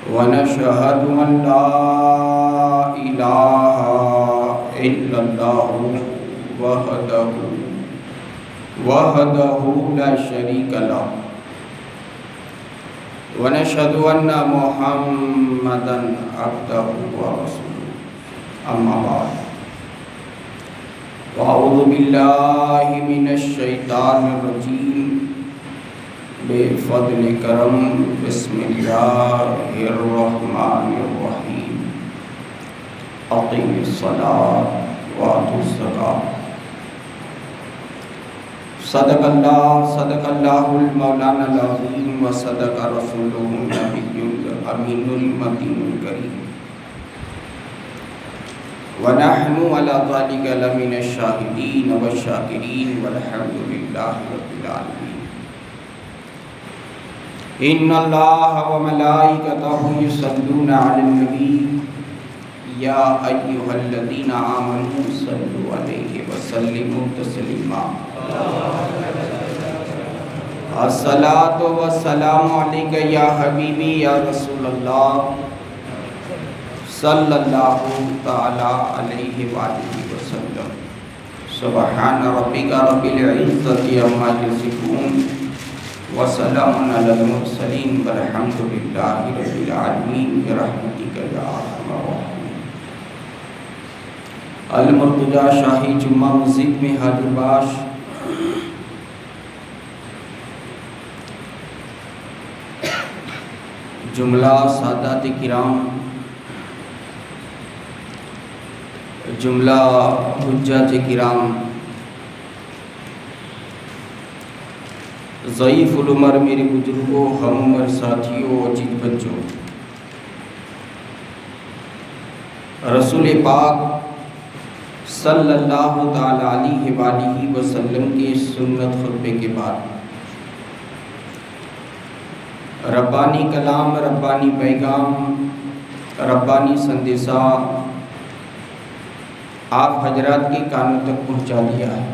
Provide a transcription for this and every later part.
ونشهد أن لا إله إلا الله وحده لا شريك له ونشهد أن محمدا عبده ورسوله أما بعد وأعوذ بالله من الشيطان الرجيم بفضل کرم بسم اللہ الرحمن الرحیم اقیم الصلاة وآتوا الزکاة صدق اللہ المولانا العظیم وصدق رسولہ النبی الامین المتین الکریم ونحن على ذلك لمن الشاهدين والشاكرين والحمد لله رب العالمين ان اللہ وملائکتہ یصلون علی النبی یا ایھا الذین آمنوا صلوا علیہ وسلموا تسلیما الصلاۃ والسلام علیک یا حبیبی یا رسول اللہ صلی اللہ تعالی علیہ وآلہ وسلم سبحان ربک رب العزۃ عما یصفون وسلام علی المرسلین والحمد للہ رب العالمین برحمتک یا ارحم الراحمین۔ المرتضی شاہی جمعہ مسجد میں حاضر باش جملہ سادات کرام، جملہ حجاج کرام، ضعیف العمر میرے بزرگوں، ہم عمر ساتھیوں، عزیز بچوں، رسول پاک صلی اللہ تعالی علیہ وآلہ وسلم کے سنت خطبے کے بعد ربانی کلام، ربانی پیغام، ربانی سندیسہ آپ حضرات کے کانوں تک پہنچا دیا ہے۔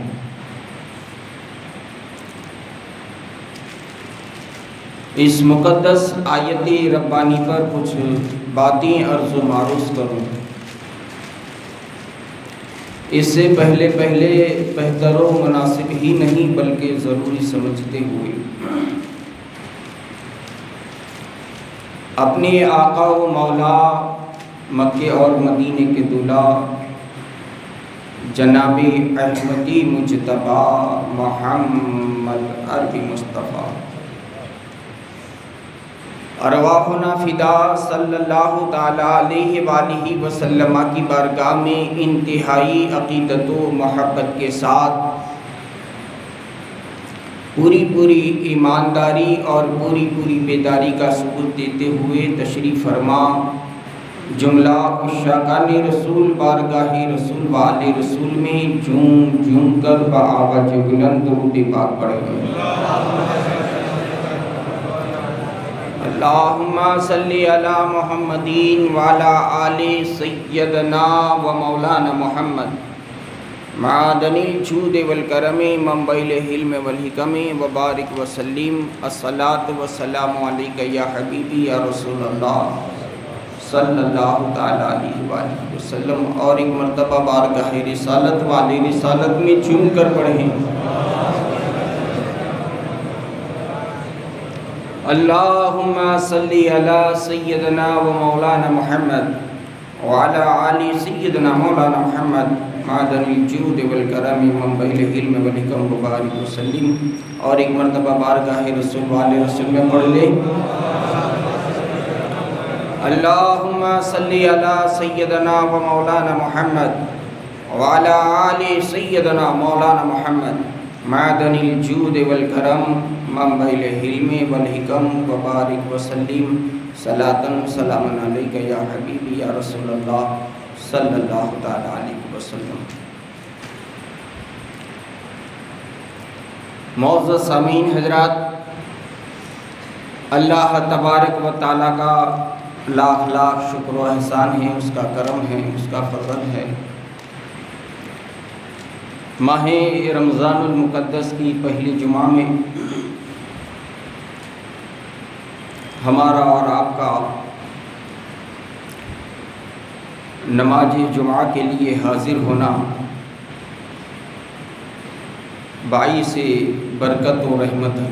اس مقدس آیت ربانی پر کچھ باتیں عرض و معروض کروں۔ اس سے پہلے بہتر و مناسب ہی نہیں بلکہ ضروری سمجھتے ہوئے اپنے آقا و مولا مکہ اور مدینے کے دولہ جناب احمدی مجتبی محمد عربی مصطفیٰ ارواحنا فدا صلی اللہ تعالی علیہ وآلہ وسلم کی بارگاہ میں انتہائی عقیدت و محبت کے ساتھ پوری ایمانداری اور پوری بیداری کا ثبوت دیتے ہوئے تشریف فرما جملہ عشاقان رسول بارگاہ رسول وآل رسول میں جھوم کر بآواز بلند درود پاک پڑھیں۔ اللہم صلی علی محمدین وعلی آل سیدنا و مولانا محمد معدن الجود والکرم منبع العلم والحکم وبارک وسلم الصلاۃ والسلام علیک یا حبیبی یا رسول اللہ صلی اللہ تعالی علیہ وآلہ وسلم۔ اور ایک مرتبہ بارگاہ رسالت والی رسالت میں جھوم کر پڑھیں۔ اللہم صلی علی سیدنا و مولانا محمد وعلی آل سیدنا مولانا محمد معدن الجود والکرم منبع العلم والحکم وبارک وسلم۔ اور ایک مرتبہ بارگاہ رسول والے رسول میں پڑھ لیں۔ اللہم صلی علی سیدنا و مولانا محمد وعلی آل سیدنا مولانا محمد معدن الجود والکرم منبع العلم والحکم وبارک وسلم صلاۃ سلام علیک یا حبیبی یا رسول اللہ صلی اللہ تعالی علیہ وسلم۔ معزز سامعین حضرات، اللہ تبارک و تعالیٰ کا لاکھ شکر و احسان ہے، اس کا کرم ہے، اس کا فضل ہے۔ ماہ رمضان المقدس کی پہلی جمعہ میں ہمارا اور آپ کا نماز جمعہ کے لیے حاضر ہونا باعث برکت و رحمت ہے۔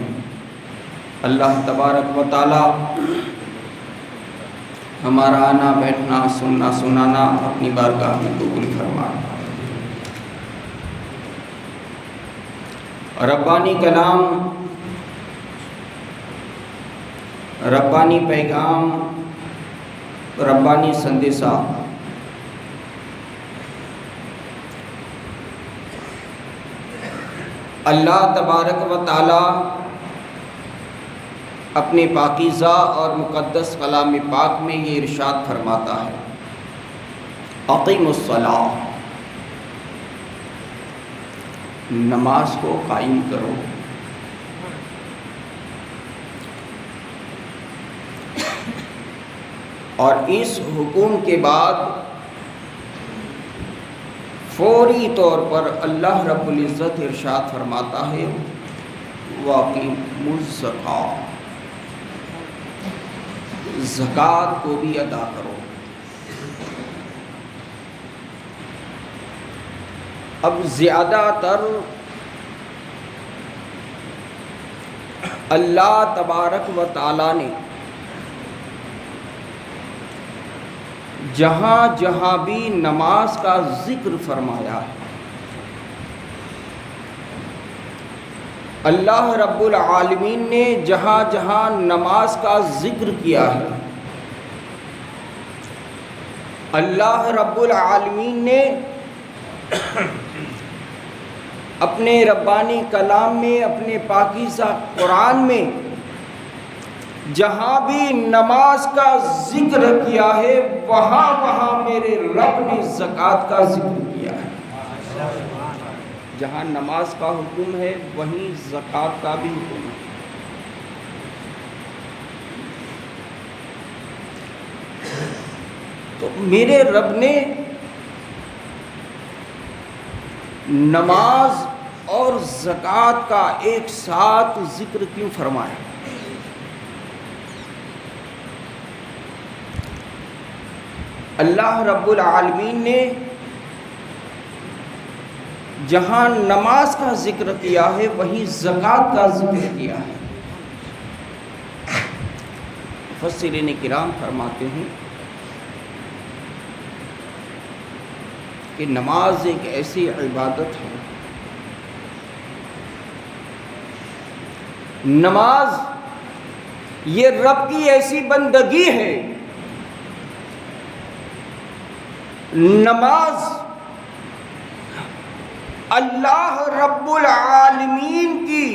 اللہ تبارک و تعالی ہمارا آنا بیٹھنا سننا سنانا اپنی بارگاہ میں قبول فرمائے۔ ربانی کلام، ربانی پیغام، ربانی سندیسہ اللہ تبارک و تعالی اپنے پاکیزہ اور مقدس کلام پاک میں یہ ارشاد فرماتا ہے، اقیم الصلاۃ، نماز کو قائم کرو۔ اور اس حکم کے بعد فوری طور پر اللہ رب العزت ارشاد فرماتا ہے، وَأَقِیمُوا الزَّکَاۃَ، زکوٰۃ کو بھی ادا کرو۔ اب زیادہ تر اللہ تبارک و تعالی نے جہاں جہاں بھی نماز کا ذکر فرمایا ہے، اللہ رب العالمین نے جہاں جہاں نماز کا ذکر کیا ہے، اللہ رب العالمین نے اپنے ربانی کلام میں، اپنے پاکیزہ قرآن میں جہاں بھی نماز کا ذکر کیا ہے، وہاں وہاں میرے رب نے زکوٰۃ کا ذکر کیا ہے۔ جہاں نماز کا حکم ہے وہیں زکوٰۃ کا بھی حکم ہے۔ تو میرے رب نے نماز اور زکوٰۃ کا ایک ساتھ ذکر کیوں فرمایا؟ اللہ رب العالمین نے جہاں نماز کا ذکر کیا ہے وہیں زکوٰۃ کا ذکر کیا ہے۔ مفسرین کرام فرماتے ہیں کہ نماز ایک ایسی عبادت ہے، نماز یہ رب کی ایسی بندگی ہے، نماز اللہ رب العالمین کی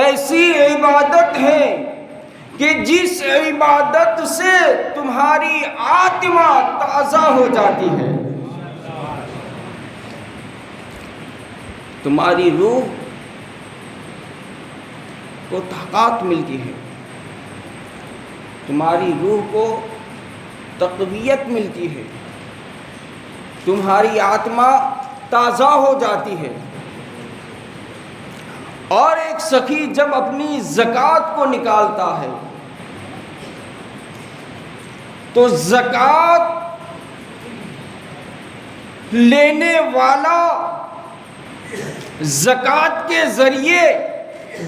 ایسی عبادت ہے کہ جس عبادت سے تمہاری آتما تازہ ہو جاتی ہے، تمہاری روح کو طاقت ملتی ہے، تمہاری روح کو تقویت ملتی ہے، تمہاری آتما تازہ ہو جاتی ہے۔ اور ایک سخی جب اپنی زکوٰۃ کو نکالتا ہے تو زکوٰۃ لینے والا زکوٰۃ کے ذریعے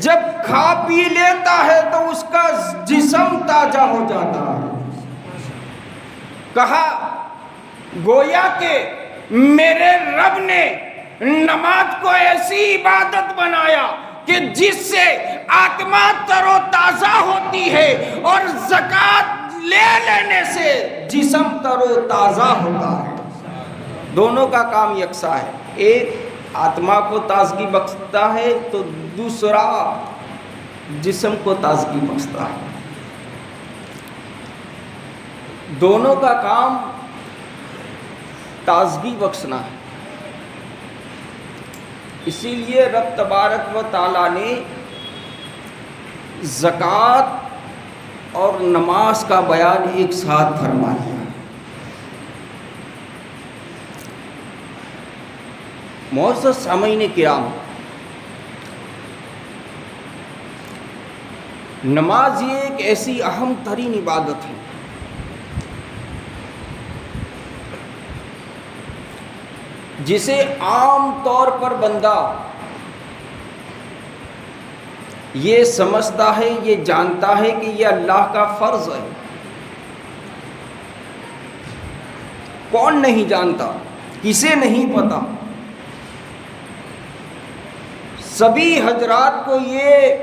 جب کھا پی لیتا ہے تو اس کا جسم تازہ ہو جاتا ہے۔ کہا گویا کہ میرے رب نے نماز کو ایسی عبادت بنایا کہ جس سے آتما تر و تازہ ہوتی ہے، اور زکوٰۃ لے لینے سے جسم تر و تازہ ہوتا ہے۔ دونوں کا کام یکساں ہے، ایک آتما کو تازگی بخشتا ہے تو دوسرا جسم کو تازگی بخشتا ہے۔ دونوں کا کام تازگی بخشنا ہے۔ اسی لیے رب تبارک و تعالیٰ نے زکوٰۃ اور نماز کا بیان ایک ساتھ فرما دیا۔ معزز سامعین کرام، نماز یہ ایک ایسی اہم ترین عبادت ہے جسے عام طور پر بندہ یہ سمجھتا ہے، یہ جانتا ہے کہ یہ اللہ کا فرض ہے۔ کون نہیں جانتا؟ کسے نہیں پتا؟ سبھی حضرات کو یہ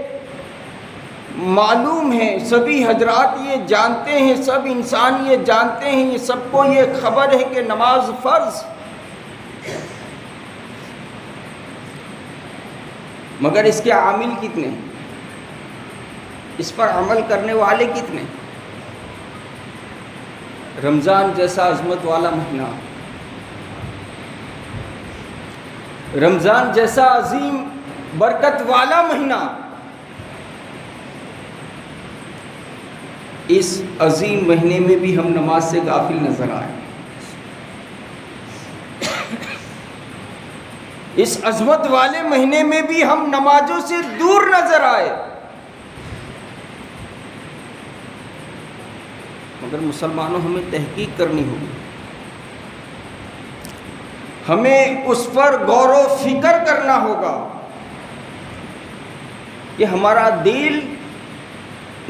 معلوم ہے، سبھی حضرات یہ جانتے ہیں، سب انسان یہ جانتے ہیں، یہ سب کو یہ خبر ہے کہ نماز فرض، مگر اس کے عامل کتنے، اس پر عمل کرنے والے کتنے؟ رمضان جیسا عظمت والا مہینہ، رمضان جیسا عظیم برکت والا مہینہ، اس عظیم مہینے میں بھی ہم نماز سے غافل نظر آئے، اس عظمت والے مہینے میں بھی ہم نمازوں سے دور نظر آئے، مگر مسلمانوں ہمیں تحقیق کرنی ہوگی، ہمیں اس پر غور و فکر کرنا ہوگا کہ ہمارا دل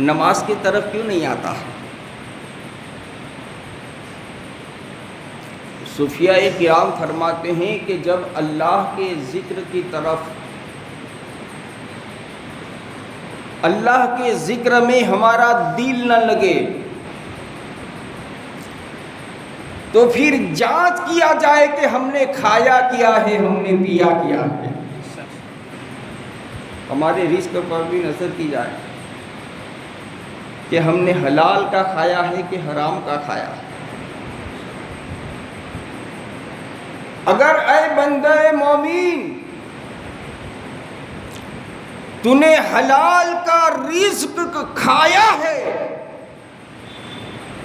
نماز کی طرف کیوں نہیں آتا۔ صوفیاء کرام فرماتے ہیں کہ جب اللہ کے ذکر کی طرف، اللہ کے ذکر میں ہمارا دل نہ لگے تو پھر جانچ کیا جائے کہ ہم نے کھایا کیا ہے، ہم نے پیا کیا ہے، ہمارے رزق پر بھی نظر کی جائے کہ ہم نے حلال کا کھایا ہے کہ حرام کا کھایا ہے۔ اگر اے بندہ مومن تو نے حلال کا رزق کھایا ہے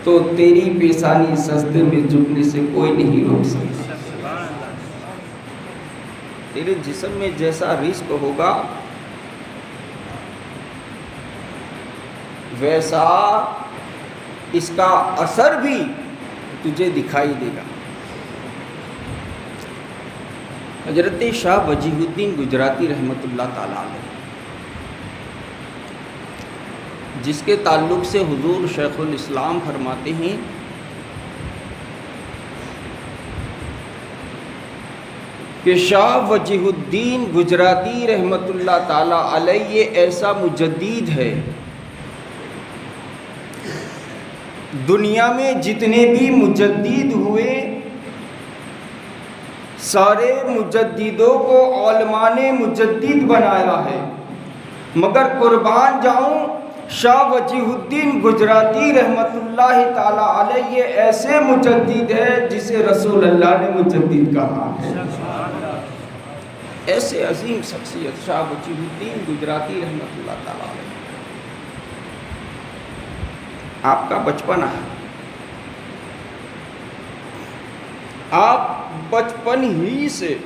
تو تیری پیشانی سجدے میں جھکنے سے کوئی نہیں روک سکتا۔ تیرے جسم میں جیسا رزق ہوگا ویسا اس کا اثر بھی تجھے دکھائی دے گا۔ حضرت شاہ وجیہ الدین گجراتی رحمۃ اللہ تعالیٰ علیہ، جس کے تعلق سے حضور شیخ الاسلام فرماتے ہیں کہ شاہ وجیہ الدین گجراتی رحمۃ اللہ تعالیٰ علیہ یہ ایسا مجدد ہے، دنیا میں جتنے بھی مجدد ہوئے سارے مجددوں کو علماء نے مجدد بنایا ہے، مگر قربان جاؤں شاہ وجیہ الدین گجراتی رحمۃ اللہ تعالیٰ علیہ یہ ایسے مجدد ہے جسے رسول اللہ نے مجدد کہا ہے۔ ایسے عظیم شخصیت شاہ وجیہ الدین گجراتی رحمۃ اللہ تعالیٰ علیہ، آپ کا بچپنا ہے، آپ بچپن ہی سے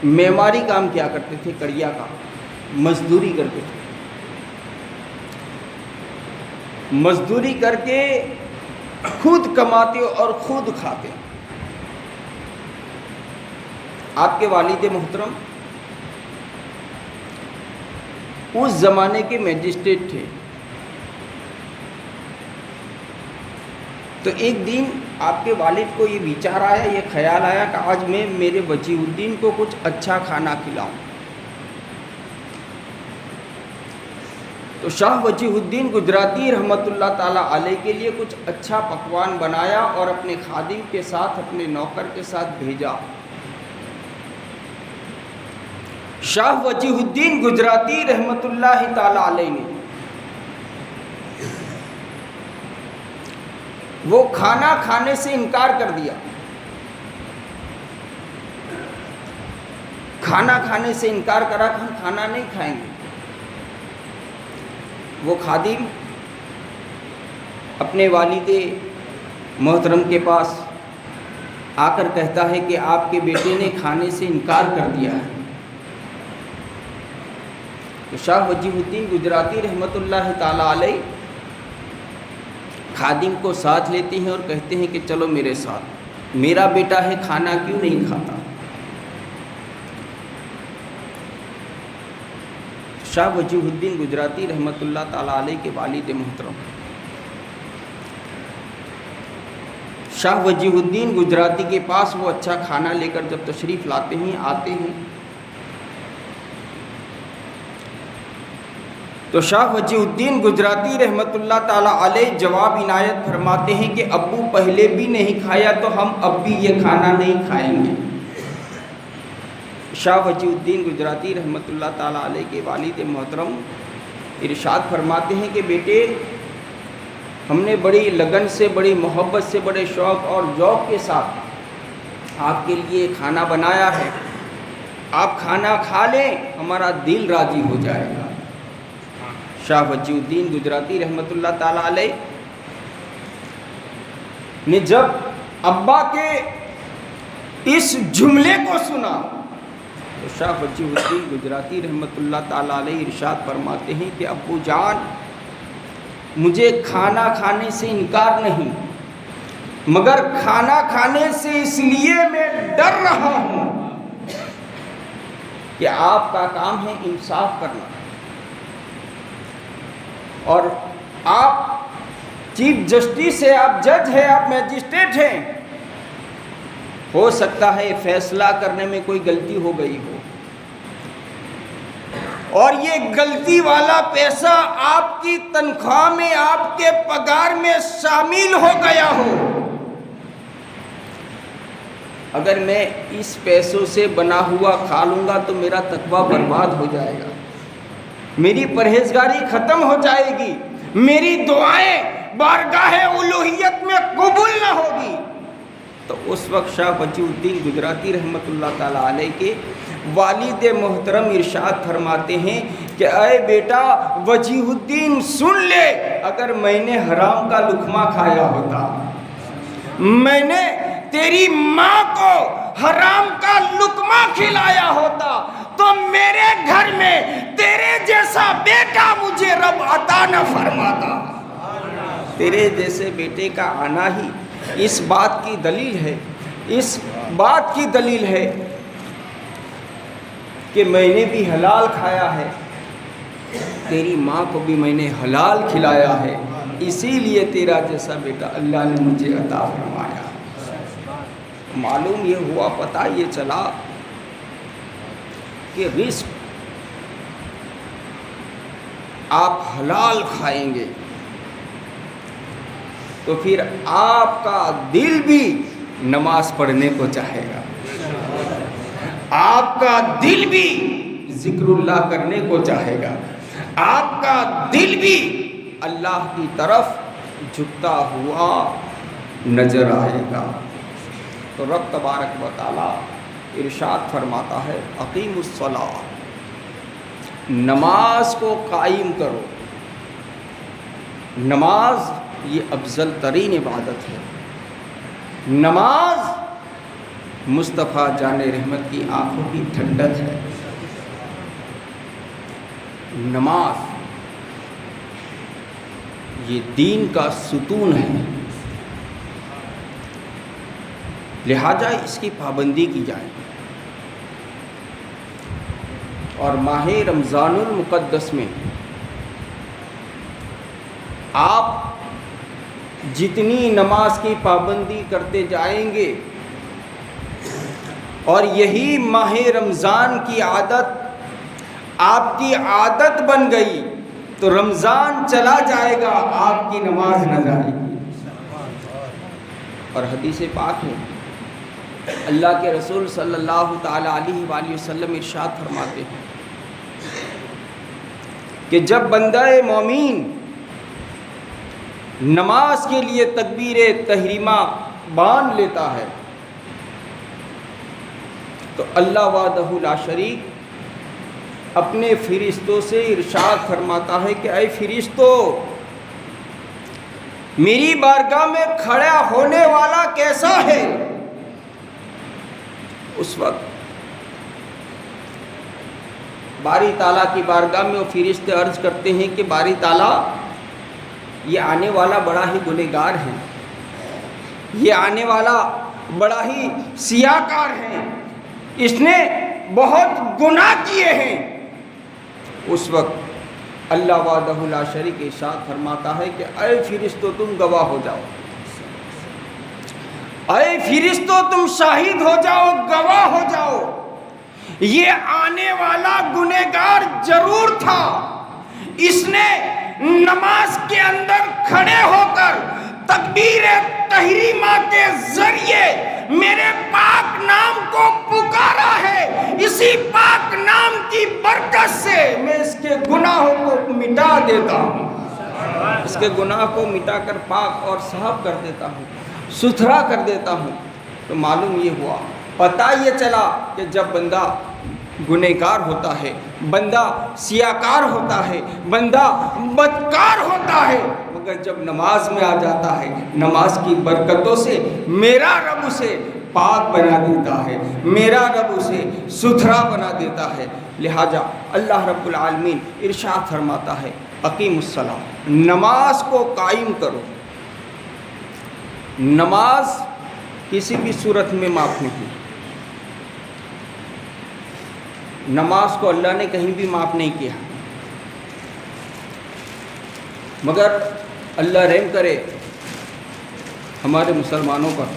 معماری کام کیا کرتے تھے، کڑیا کا مزدوری کرتے تھے، مزدوری کر کے خود کماتے اور خود کھاتے۔ آپ کے والد محترم اس زمانے کے میجسٹریٹ تھے، تو ایک دن آپ کے والد کو یہ وچار آیا، یہ خیال آیا کہ آج میں میرے وجیہ الدین کو کچھ اچھا کھانا کھلاؤں۔ تو شاہ وجیہ الدین گجراتی رحمۃ اللہ تعالیٰ علیہ کے لیے کچھ اچھا پکوان بنایا اور اپنے خادم کے ساتھ، اپنے نوکر کے ساتھ بھیجا۔ شاہ وجیہ الدین گجراتی رحمۃ اللہ تعالیٰ علیہ نے وہ کھانا کھانے سے انکار کر دیا، کھانا کھانے سے انکار کرا کہ ہم کھانا نہیں کھائیں گے۔ وہ خادم اپنے والد محترم کے پاس آ کر کہتا ہے کہ آپ کے بیٹے نے کھانے سے انکار کر دیا ہے۔ تو شاہ وجیہ الدین گجراتی رحمۃ اللہ تعالیٰ علیہ خادم کو ساتھ لیتے ہیں اور کہتے ہیں کہ چلو میرے ساتھ، میرا بیٹا ہے کھانا کیوں نہیں کھاتا؟ شاہ وجیہ الدین گجراتی رحمۃ اللہ تعالیٰ علیہ کے والد محترم شاہ وجیہ الدین گجراتی کے پاس وہ اچھا کھانا لے کر جب تشریف لاتے ہیں، آتے ہیں، تو شاہ وجیہ الدین گجراتی رحمۃ اللہ تعالیٰ علیہ جواب عنایت فرماتے ہیں کہ ابو پہلے بھی نہیں کھایا تو ہم اب بھی یہ کھانا نہیں کھائیں گے۔ شاہ وجیہ الدین گجراتی رحمۃ اللہ تعالیٰ علیہ کے والد محترم ارشاد فرماتے ہیں کہ بیٹے، ہم نے بڑی لگن سے، بڑی محبت سے، بڑے شوق اور ذوق کے ساتھ آپ کے لیے کھانا بنایا ہے، آپ کھانا کھا لیں، ہمارا دل راضی ہو جائے گا۔ شاہ وجیہ الدین گجراتی رحمۃ اللہ تعالیٰ علیہ نے جب ابا کے اس جملے کو سنا تو شاہ وجیہ الدین گجراتی رحمۃ اللہ تعالیٰ علیہ ارشاد فرماتے ہیں کہ ابو جان، مجھے کھانا کھانے سے انکار نہیں، مگر کھانا کھانے سے اس لیے میں ڈر رہا ہوں کہ آپ کا کام ہے انصاف کرنا، اور آپ چیف جسٹس ہے، آپ جج ہے، آپ میجسٹریٹ ہیں، ہو سکتا ہے فیصلہ کرنے میں کوئی غلطی ہو گئی ہو، اور یہ غلطی والا پیسہ آپ کی تنخواہ میں، آپ کے پگار میں شامل ہو گیا ہو۔ اگر میں اس پیسوں سے بنا ہوا کھا لوں گا تو میرا تقویٰ برباد ہو جائے گا، میری پرہیزگاری ختم ہو جائے گی، میری دعائیں بارگاہ الوہیت میں قبول نہ ہوگی۔ تو اس وقت شاہ وجیہ الدین گجراتی رحمۃ اللہ تعالیٰ علیہ کے والد محترم ارشاد فرماتے ہیں کہ اے بیٹا وجیہ الدین سن لے، اگر میں نے حرام کا لقمہ کھایا ہوتا، میں نے تیری ماں کو حرام کا لقمہ کھلایا ہوتا تو میرے گھر میں تیرے جیسا بیٹا مجھے رب عطا نہ فرماتا۔ تیرے جیسے بیٹے کا آنا ہی اس بات کی دلیل ہے، اس بات کی دلیل ہے کہ میں نے بھی حلال کھایا ہے، تیری ماں کو بھی میں نے حلال کھلایا ہے، اسی لیے تیرا جیسا بیٹا اللہ نے مجھے عطا فرمایا۔ معلوم یہ ہوا، پتہ یہ چلا کہ رزق آپ حلال کھائیں گے تو پھر آپ کا دل بھی نماز پڑھنے کو چاہے گا، آپ کا دل بھی ذکر اللہ کرنے کو چاہے گا، آپ کا دل بھی اللہ کی طرف جھکتا ہوا نظر آئے گا۔ تو رب تبارک و تعالیٰ ارشاد فرماتا ہے اقیم الصلاۃ، نماز کو قائم کرو۔ نماز یہ افضل ترین عبادت ہے، نماز مصطفیٰ جان رحمت کی آنکھوں کی ٹھنڈک ہے، نماز یہ دین کا ستون ہے، لہذا اس کی پابندی کی جائے۔ اور ماہ رمضان المقدس میں آپ جتنی نماز کی پابندی کرتے جائیں گے اور یہی ماہ رمضان کی عادت آپ کی عادت بن گئی تو رمضان چلا جائے گا، آپ کی نماز نہ جائے گی۔ اور حدیث پاک ہے، اللہ کے رسول صلی اللہ تعالیٰ علیہ وآلہ وسلم ارشاد فرماتے ہیں کہ جب بندہ مومن نماز کے لیے تکبیر تحریمہ باندھ لیتا ہے تو اللہ وحدہ لا شریک اپنے فرشتوں سے ارشاد فرماتا ہے کہ اے فرشتو، میری بارگاہ میں کھڑا ہونے والا کیسا ہے؟ اس وقت باری تعالیٰ کی بارگاہ میں وہ فرشتے عرض کرتے ہیں کہ باری تعالیٰ یہ آنے والا بڑا ہی گنہگار ہے، یہ آنے والا بڑا ہی سیاہکار ہے، اس نے بہت گناہ کیے ہیں۔ اس وقت اللہ وحدہ لا شریک ارشاد فرماتا ہے کہ اے فرشتوں تم گواہ ہو جاؤ، اے فرشتوں تم شاہد ہو جاؤ، گواہ ہو جاؤ، یہ آنے والا گنہگار ضرور تھا، اس نے نماز کے اندر کھڑے ہو کر تکبیر تحریمہ کے ذریعے میرے پاک نام کو پکارا ہے، اسی پاک نام کی برکت سے میں اس کے گناہوں کو مٹا دیتا ہوں، اس کے گناہ کو مٹا کر پاک اور صاف کر دیتا ہوں، ستھرا کر دیتا ہوں۔ تو معلوم یہ ہوا، پتہ یہ چلا کہ جب بندہ گنہگار ہوتا ہے، بندہ سیاہکار ہوتا ہے، بندہ بدکار ہوتا ہے، مگر جب نماز میں آ جاتا ہے، نماز کی برکتوں سے میرا رب اسے پاک بنا دیتا ہے، میرا رب اسے ستھرا بنا دیتا ہے۔ لہٰذا اللہ رب العالمین ارشاد فرماتا ہے اقیم الصلاۃ، نماز کو قائم کرو۔ نماز کسی بھی صورت میں معاف نہیں، نماز کو اللہ نے کہیں بھی معاف نہیں کیا، مگر اللہ رحم کرے ہمارے مسلمانوں پر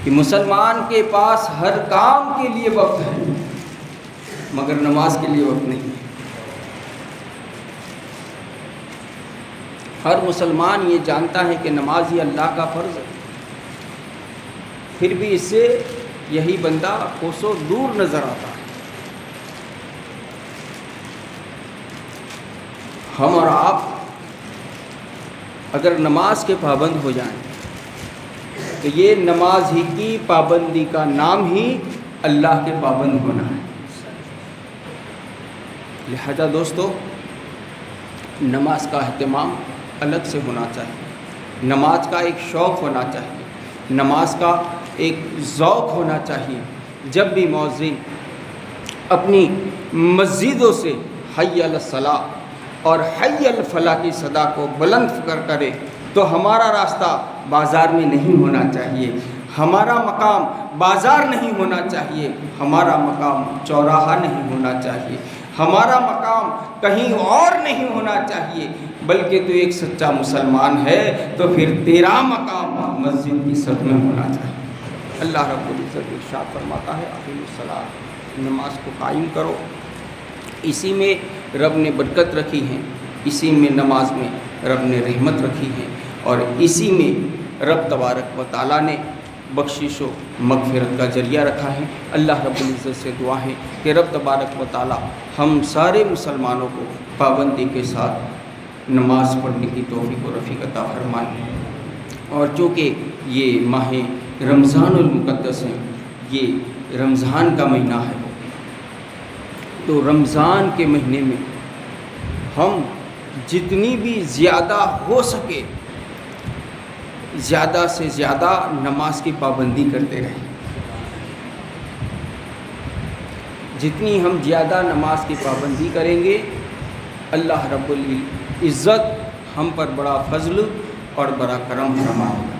کہ مسلمان کے پاس ہر کام کے لیے وقت ہے مگر نماز کے لیے وقت نہیں ہے۔ ہر مسلمان یہ جانتا ہے کہ نماز یہ اللہ کا فرض ہے، پھر بھی اس سے یہی بندہ کوسوں دور نظر آتا ہے۔ ہم اور آپ اگر نماز کے پابند ہو جائیں تو یہ نماز ہی کی پابندی کا نام ہی اللہ کے پابند ہونا ہے۔ لہذا دوستو، نماز کا اہتمام الگ سے ہونا چاہیے، نماز کا ایک شوق ہونا چاہیے، نماز کا ایک ذوق ہونا چاہیے۔ جب بھی مؤذن اپنی مسجدوں سے حی علی الصلاۃ اور حی علی الفلاح کی صدا کو بلند کرے تو ہمارا راستہ بازار میں نہیں ہونا چاہیے، ہمارا مقام بازار نہیں ہونا چاہیے، ہمارا مقام چوراہا نہیں ہونا چاہیے، ہمارا مقام کہیں اور نہیں ہونا چاہیے، بلکہ تو ایک سچا مسلمان ہے تو پھر تیرا مقام مسجد کی صف میں ہونا چاہیے۔ اللہ رب العزت ارشاد فرماتا ہے اقیموا الصلاۃ، نماز کو قائم کرو، اسی میں رب نے برکت رکھی ہے، اسی میں نماز میں رب نے رحمت رکھی ہے، اور اسی میں رب تبارک و تعالیٰ نے بخشش و مغفرت کا ذریعہ رکھا ہے۔ اللہ رب العزت سے دعا ہے کہ رب تبارک و تعالیٰ ہم سارے مسلمانوں کو پابندی کے ساتھ نماز پڑھنے کی توفیق و رفیق عطا فرمائے۔ اور چونکہ یہ ماہ رمضان المقدس ہے، یہ رمضان کا مہینہ ہے، تو رمضان کے مہینے میں ہم جتنی بھی زیادہ ہو سکے زیادہ سے زیادہ نماز کی پابندی کرتے رہیں۔ جتنی ہم زیادہ نماز کی پابندی کریں گے، اللہ رب العزت ہم پر بڑا فضل اور بڑا کرم فرمائے گا۔